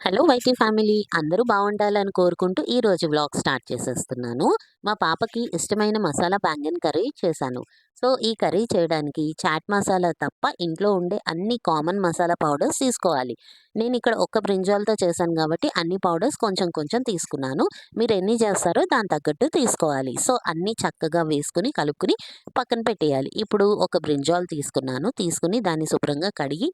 Hello YT family అందరూ బాగుండాలని కోరుకుంటూ ఈ రోజు వ్లాగ్ స్టార్ట్ చేసేస్తున్నాను. మా పాపకి ఇష్టమైన మసాలా బ్యాంగన్ కర్రీ చేశాను. సో ఈ కర్రీ చేయడానికి చాట్ మసాలా తప్ప ఇంట్లో ఉండే అన్ని కామన్ మసాలా పౌడర్స్ తీసుకోవాలి. నేను ఇక్కడ ఒక్క బ్రింజాల్తో చేశాను కాబట్టి అన్ని పౌడర్స్ కొంచెం కొంచెం తీసుకున్నాను. మీరు ఎన్ని చేస్తారో దాని తగ్గట్టు తీసుకోవాలి. సో అన్నీ చక్కగా వేసుకుని కలుపుకుని పక్కన పెట్టేయాలి. ఇప్పుడు ఒక బ్రింజాల్ తీసుకుని దాన్ని శుభ్రంగా కడిగి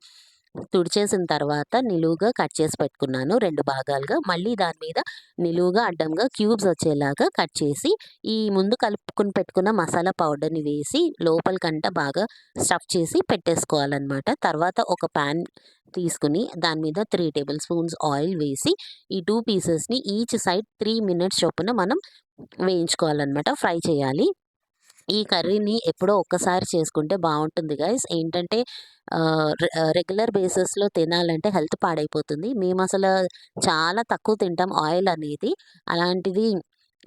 తుడిచేసిన తర్వాత నిలువుగా కట్ చేసి పెట్టుకున్నాను 2 భాగాలుగా. మళ్ళీ దాని మీద నిలువుగా, అడ్డంగా క్యూబ్స్ వచ్చేలాగా కట్ చేసి, ఈ ముందు కలుపుకొని పెట్టుకున్న మసాలా పౌడర్‌ని వేసి లోపలికంట బాగా స్టఫ్ చేసి పెట్టేసుకోవాలనమాట. తర్వాత ఒక పాన్ తీసుకొని దాని మీద 3 టేబుల్ స్పూన్స్ ఆయిల్ వేసి, ఈ 2 పీసెస్‌ని ఈచ్ సైడ్ 3 మినిట్స్ చొప్పున మనం వేయించుకోవాలనమాట. ఫ్రై చేయాలి. ఈ కర్రీని ఎప్పుడో ఒక్కసారి చేసుకుంటే బావుంటుంది గైస్. ఏంటంటే రెగ్యులర్ బేసిస్‌లో తినాలంటే హెల్త్ పాడైపోతుంది. మేమసల చాలా తక్కువ తింటాం ఆయిల్ అనేది. అలాంటిది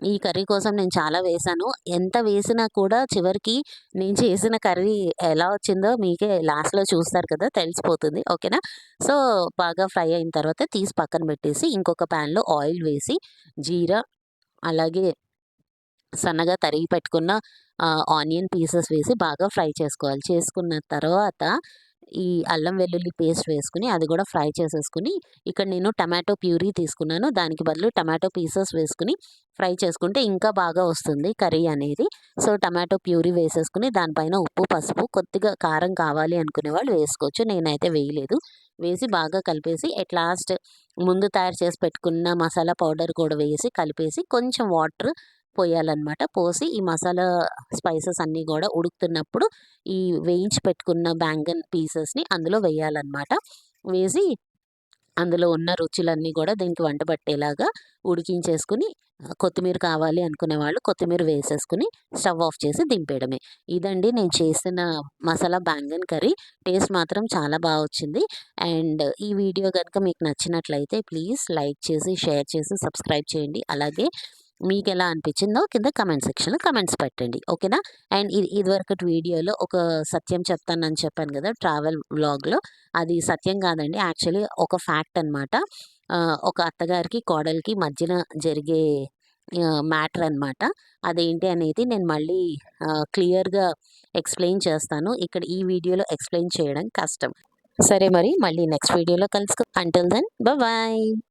ఈ కర్రీ కోసం నేను చాలా వేశాను. ఎంత వేసినా కూడా చివరికి నేను చేసిన కర్రీ ఎలా వచ్చిందో మీకే లాస్ట్‌లో చూస్తారు కదా! తెలిసిపోతుంది. ఓకేనా? సో, బాగా ఫ్రై అయిన తర్వాత తీసి పక్కన పెట్టేసి ఇంకొక ప్యాన్‌లో ఆయిల్ వేసి జీరా, అలాగే సన్నగా తరిగి పెట్టుకున్న ఆనియన్ పీసెస్ వేసి బాగా ఫ్రై చేసుకోవాలి. చేసుకున్న తర్వాత ఈ అల్లం వెల్లుల్లి పేస్ట్ వేసుకొని అది కూడా ఫ్రై చేసేసుకొని, ఇక్కడ నేను టమాటో ప్యూరీ తీసుకున్నాను. దానికి బదులు టమాటో పీసెస్ వేసుకొని ఫ్రై చేసుకుంటే ఇంకా బాగా వస్తుంది కర్రీ అనేది. సో, టమాటో ప్యూరీ వేసేసుకొని దానిపైన ఉప్పు, పసుపు, కొద్దిగా కారం కావాలి అనుకునే వాళ్ళు వేసుకోవచ్చు. నేనైతే వేయలేదు. వేసి బాగా కలిపేసి ఎట్ లాస్ట్ ముందు తయారు చేసి పెట్టుకున్న మసాలా పౌడర్ కూడా వేసి కలిపేసి కొంచెం వాటర్ పోయాలన్నమాట. పోసి ఈ మసాలా స్పైసెస్ అన్నీ గూడా ఉడుకుతున్నప్పుడు ఈ వేయించి పెట్టుకున్న బ్యాంగన్ పీసెస్‌ని అందులో వేయాలన్నమాట. వేసి అందులో ఉన్న రుచులన్నీ గూడా దీనికి వంట పట్టేలాగా ఉడికించేసుకొని కొత్తిమీర కావాలి అనుకునే వాళ్ళు కొత్తిమీర వేసేసుకొని స్టవ్ ఆఫ్ చేసి దింపేయడమే. ఇదండి నేను చేసిన మసాలా బ్యాంగన్ కర్రీ. టేస్ట్ మాత్రం చాలా వచ్చింది. అండ్ ఈ వీడియో గనుక మీకు నచ్చినట్లయితే ప్లీజ్ లైక్ చేసి, షేర్ చేసి, సబ్స్క్రైబ్ చేయండి. అలాగే మీకెలా అనిపించిందో కింద కామెంట్ సెక్షన్‌లో కామెంట్స్ పెట్టండి. ఓకేనా? అండ్ ఇదివరకటి వీడియోలో ఒక సత్యం చెప్తానని చెప్పాను గదా! ట్రావెల్ వ్లాగ్‌లో. అది సత్యం కాదండి. యాక్చువల్లీ ఒక ఫ్యాక్ట్ అనమాట. ఒక అత్తగారికి, కోడలికి మధ్యన జరిగే మ్యాటర్ అనమాట. అదేంటి అనేది నేను మళ్ళీ క్లియర్‌గా ఎక్స్‌ప్లెయిన్ చేస్తాను. ఇక్కడ ఈ వీడియోలో ఎక్స్‌ప్లెయిన్ చేయడం కష్టం. సరే మరి మళ్ళీ నెక్స్ట్ వీడియోలో కలుసుకుందాం. Until then bye.